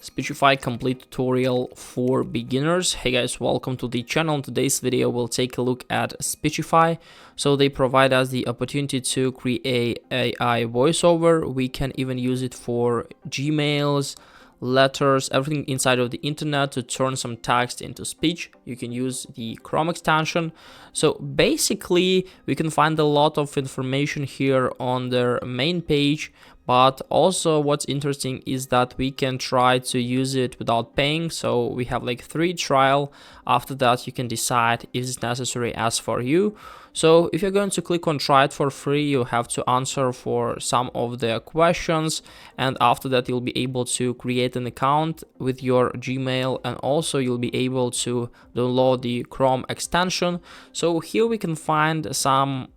Speechify complete tutorial for beginners. Hey guys, welcome to the channel. In today's video we'll take a look at Speechify. So they provide us the opportunity to create AI voiceover. We can even use it for Gmails, letters, everything inside of the internet to turn some text into speech. You can use the Chrome extension. So basically we can find a lot of information here on their main page, but also what's interesting is that we can try to use it without paying. So we have like 3 trial. After that you can decide if it's necessary as for you. So if you're going to click on try it for free, you have to answer for some of the questions, and after that you'll be able to create an account with your Gmail, and also you'll be able to download the Chrome extension. So here we can find some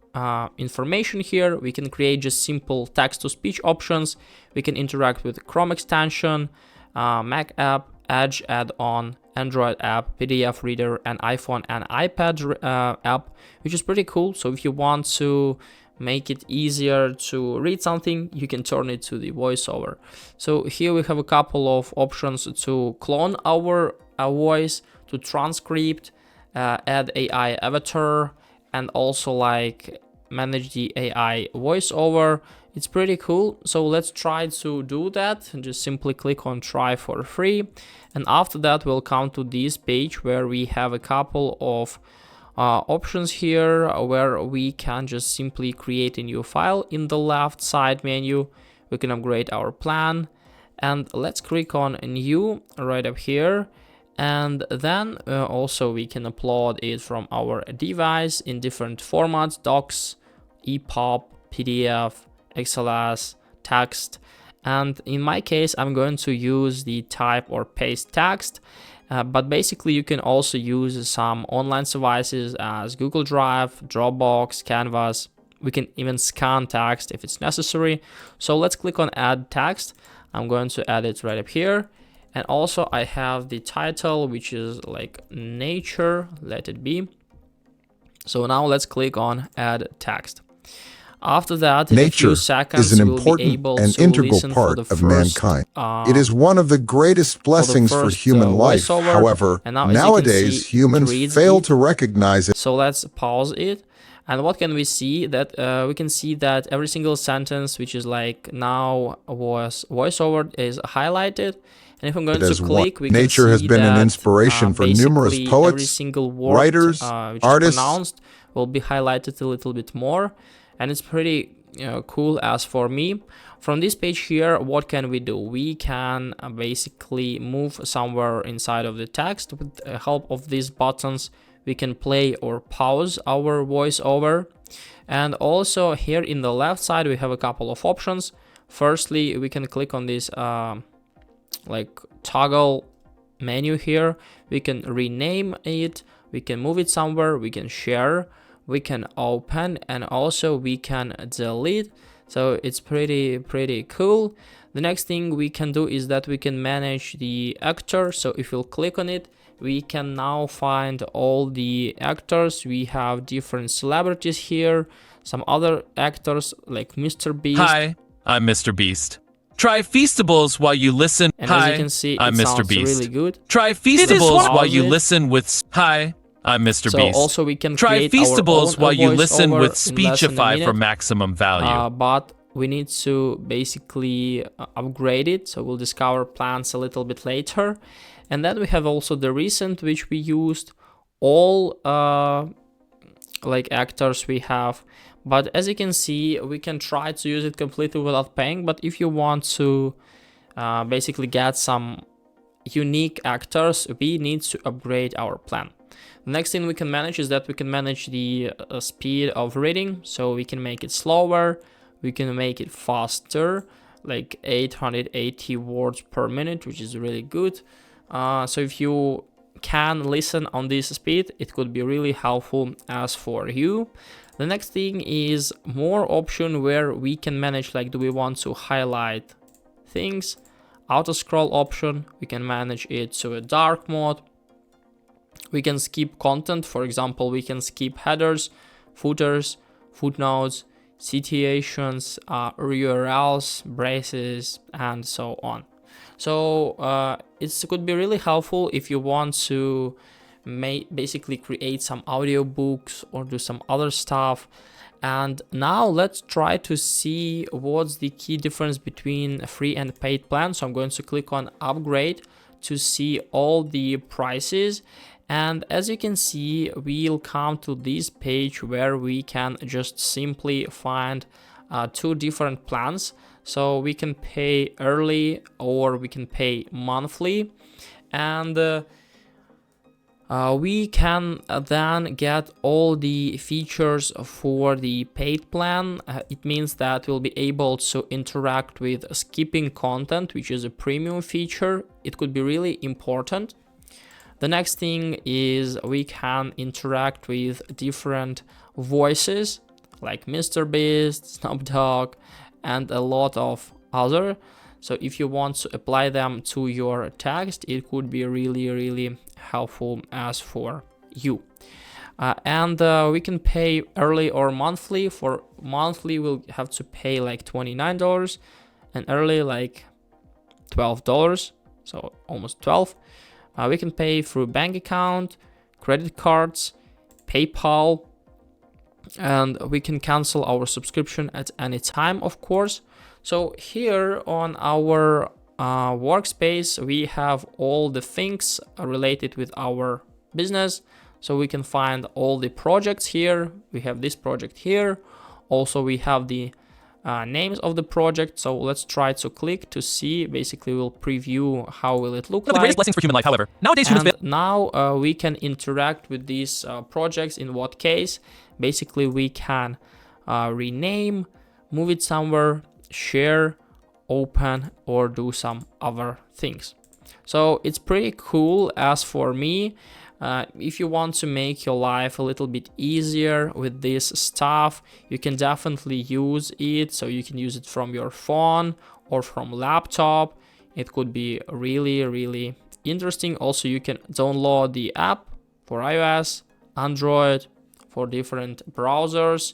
information here. We can create just simple text-to-speech options. We can interact with Chrome extension, Mac app, Edge add-on, Android app, PDF reader, and iPhone and iPad app, which is pretty cool. So if you want to make it easier to read something, you can turn it to the voiceover. So here we have a couple of options to clone our voice, to transcript, add AI avatar, and also like manage the AI voiceover. It's pretty cool. So let's try to do that. Just simply click on try for free, and after that we'll come to this page where we have a couple of options here where we can just simply create a new file. In the left side menu we can upgrade our plan, and let's click on new right up here. And then also we can upload it from our device in different formats: docs, EPUB, PDF, XLS, text. And in my case I'm going to use the type or paste text, but basically you can also use some online devices as Google Drive, Dropbox, Canvas. We can even scan text if it's necessary. So let's click on add text. I'm going to add it right up here. And also I have the title, which is like nature, let it be. So now let's click on add text. After that, in a few seconds, is an we'll be able important and to integral listen part for the of first, mankind. It is one of the greatest blessings for human life. voiceover. However, And now, nowadays humans fail to recognize it. So let's pause it. And what can we see? That we can see that every single sentence, which is like now was voiceover, is highlighted. And if I'm going to click, we can Nature see has been that an inspiration for numerous every poets, single word, writers, which artists, is pronounced will be highlighted a little bit more. And it's pretty cool as for me. From this page here, what can we do? We can basically move somewhere inside of the text. With the help of these buttons, we can play or pause our voiceover. And also here in the left side, we have a couple of options. Firstly, we can click on this like toggle menu here. We can rename it, we can move it somewhere, we can share, we can open, and also we can delete. So it's pretty cool. The next thing we can do is that we can manage the actor. So if you'll click on it, we can now find all the actors. We have different celebrities here, some other actors like Mr. Beast. Hi, I'm Mr. Beast. Try Feastables while you listen. And Hi, as you can see, I'm it Mr. sounds Beast. really good. Try Feastables while you listen with. Hi, I'm Mr. So Beast. also we can try create Feastables our own while you listen voiceover with in less than a Speechify minute. for maximum value. But we need to basically upgrade it. So we'll discover plans a little bit later. And then we have also the recent, which we used all like actors we have. But as you can see, we can try to use it completely without paying. But if you want to basically get some unique actors, we need to upgrade our plan. The next thing we can manage is that we can manage the speed of reading. So we can make it slower, we can make it faster, like 880 words per minute, which is really good. So if you can listen on this speed, it could be really helpful as for you. The next thing is more option where we can manage, like, do we want to highlight things? Auto scroll option, we can manage it to a dark mode. We can skip content. For example, we can skip headers, footers, footnotes, citations, URLs, braces, and so on. So it could be really helpful if you want to basically create some audiobooks or do some other stuff. And now let's try to see what's the key difference between a free and paid plan. So I'm going to click on upgrade to see all the prices. And as you can see, we'll come to this page where we can just simply find two different plans. So we can pay early or we can pay monthly. And we can then get all the features for the paid plan. It means that we'll be able to interact with skipping content, which is a premium feature. It could be really important. The next thing is we can interact with different voices like Mr. Beast, Snoop Dogg, and a lot of other. So if you want to apply them to your text, it could be really helpful as for you. And we can pay early or monthly. For monthly, we'll have to pay like $29, and early like $12, so almost 12. We can pay through bank account, credit cards, PayPal, and we can cancel our subscription at any time, of course. So here on our workspace, we have all the things related with our business. So we can find all the projects here. We have this project here. Also, we have the names of the project. So let's try to click to see. Basically, we'll preview how will it look One of the greatest blessings for human life, however. Nowadays, humans and now we can interact with these projects. In what case? Basically, we can rename, move it somewhere, share, open, or do some other things. So it's pretty cool. As for me, if you want to make your life a little bit easier with this stuff, you can definitely use it. So you can use it from your phone or from laptop. It could be really interesting. Also, you can download the app for iOS, Android, for different browsers.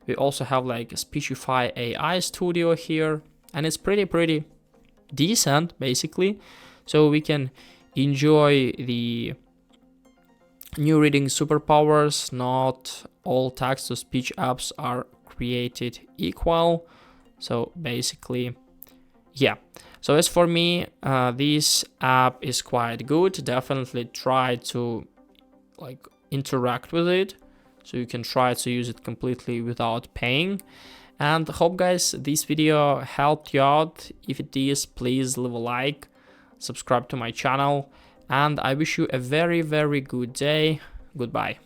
We also have like a Speechify AI studio here, and it's pretty decent basically. So we can enjoy the new reading superpowers. Not all text to speech apps are created equal. So basically, yeah. So as for me, this app is quite good. Definitely try to like interact with it. So you can try to use it completely without paying. And hope guys this video helped you out. If it is, please leave a like, subscribe to my channel, and I wish you a very good day. Goodbye.